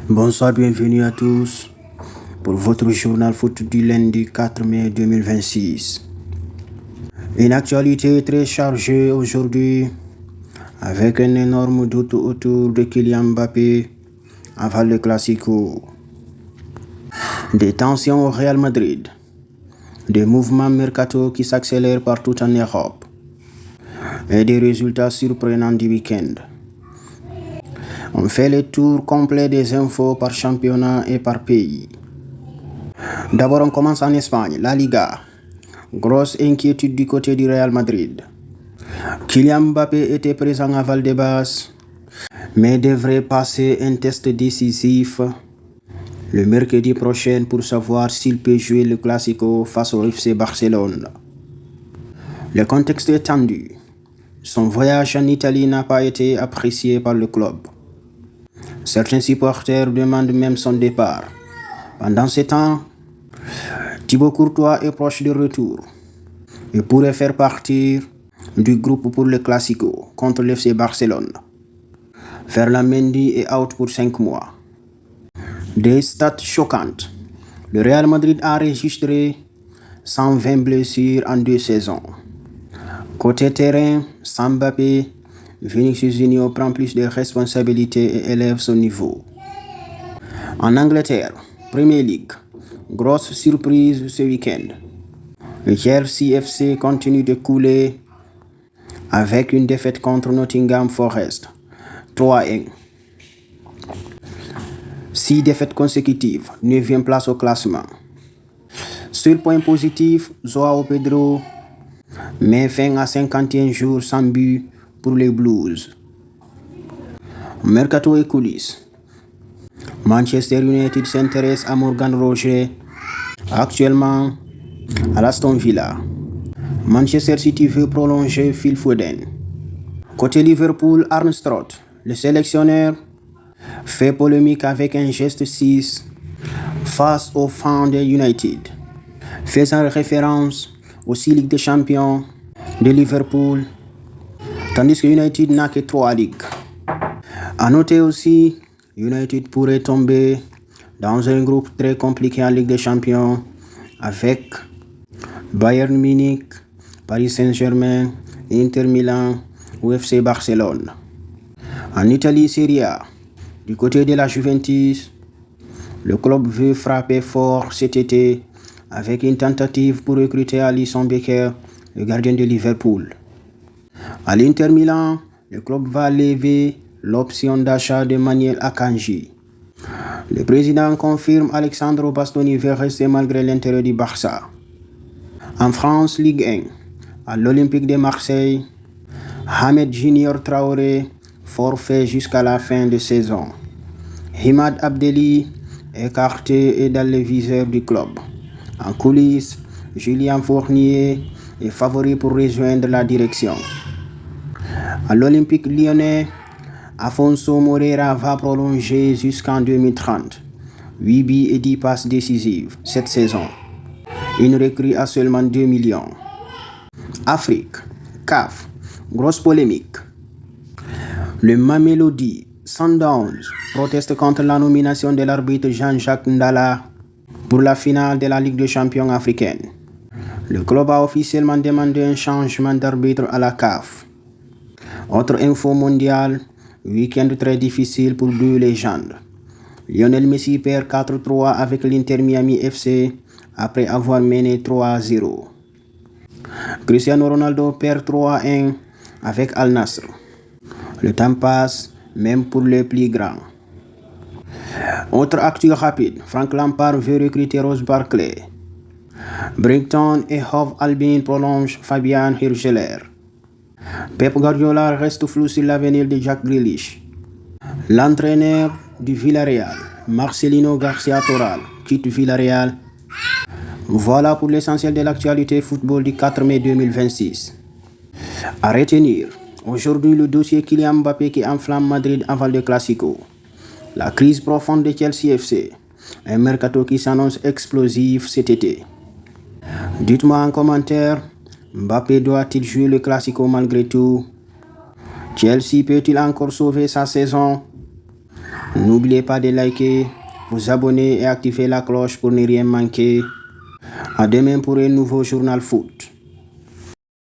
Bonsoir, bienvenue à tous pour votre journal foot du lundi 4 mai 2026. Une actualité très chargée aujourd'hui avec un énorme doute autour de Kylian Mbappé avant le Classico. Des tensions au Real Madrid, des mouvements mercato qui s'accélèrent partout en Europe et des résultats surprenants du week-end. On fait le tour complet des infos par championnat et par pays. D'abord, on commence en Espagne, la Liga. Grosse inquiétude du côté du Real Madrid. Kylian Mbappé était présent à Valdebebas, mais devrait passer un test décisif le mercredi prochain pour savoir s'il peut jouer le Classico face au FC Barcelone. Le contexte est tendu. Son voyage en Italie n'a pas été apprécié par le club. Certains supporters demandent même son départ. Pendant ce temps, Thibaut Courtois est proche de retour et pourrait faire partie du groupe pour le Classico contre l'FC Barcelone. Ferland Mendy est out pour 5 mois. Des stats choquantes. Le Real Madrid a enregistré 120 blessures en 2 saisons. Côté terrain, sans Mbappé, Vinicius Junior prend plus de responsabilités et élève son niveau. En Angleterre, Premier League, grosse surprise ce week-end. Le Chelsea FC continue de couler avec une défaite contre Nottingham Forest, 3-1. 6 défaites consécutives, 9e place au classement. Seul point positif, Joao Pedro met fin à 51 jours sans but pour les Blues. Mercato et coulisses. Manchester United s'intéresse à Morgan Roger, actuellement à l'Aston Villa. Manchester City veut prolonger Phil Foden. Côté Liverpool, Arne Slot, le sélectionneur, fait polémique avec un geste 6 face aux fans de United, faisant référence aux 6 Ligues des Champions de Liverpool, tandis que United n'a que 3 ligues. A noter aussi, United pourrait tomber dans un groupe très compliqué en Ligue des Champions avec Bayern Munich, Paris Saint-Germain, Inter Milan ou FC Barcelone. En Italie, Serie A, du côté de la Juventus, le club veut frapper fort cet été avec une tentative pour recruter Alisson Becker, le gardien de Liverpool. À l'Inter Milan, le club va lever l'option d'achat de Manuel Akanji. Le président confirme Alexandro Bastoni veut rester malgré l'intérêt du Barça. En France, Ligue 1, à l'Olympique de Marseille, Ahmed Junior Traoré forfait jusqu'à la fin de saison. Himad Abdelli écarté et dans le viseur du club. En coulisses, Julien Fournier est favori pour rejoindre la direction. À l'Olympique lyonnais, Afonso Moreira va prolonger jusqu'en 2030. 8 buts et 10 passes décisives cette saison. Une recrue à seulement 2 millions. Afrique, CAF, grosse polémique. Le Mamelodi Sundowns proteste contre la nomination de l'arbitre Jean-Jacques Ndala pour la finale de la Ligue des champions africaine. Le club a officiellement demandé un changement d'arbitre à la CAF. Autre info mondiale, week-end très difficile pour 2 légendes. Lionel Messi perd 4-3 avec l'Inter Miami FC après avoir mené 3-0. Cristiano Ronaldo perd 3-1 avec Al Nassr. Le temps passe, même pour les plus grands. Autre actu rapide, Frank Lampard veut recruter Ross Barkley. Brighton et Hove Albion prolongent Fabian Hirschler. Pep Guardiola reste flou sur l'avenir de Jack Grealish. L'entraîneur du Villarreal, Marcelino Garcia Toral, quitte Villarreal. Voilà pour l'essentiel de l'actualité football du 4 mai 2026. À retenir, aujourd'hui le dossier Kylian Mbappé qui enflamme Madrid avant le Classico. La crise profonde de Chelsea FC. Un mercato qui s'annonce explosif cet été. Dites-moi en commentaire, Mbappé doit-il jouer le Classico malgré tout? Chelsea peut-il encore sauver sa saison? N'oubliez pas de liker, vous abonner et activer la cloche pour ne rien manquer. À demain pour un nouveau journal foot.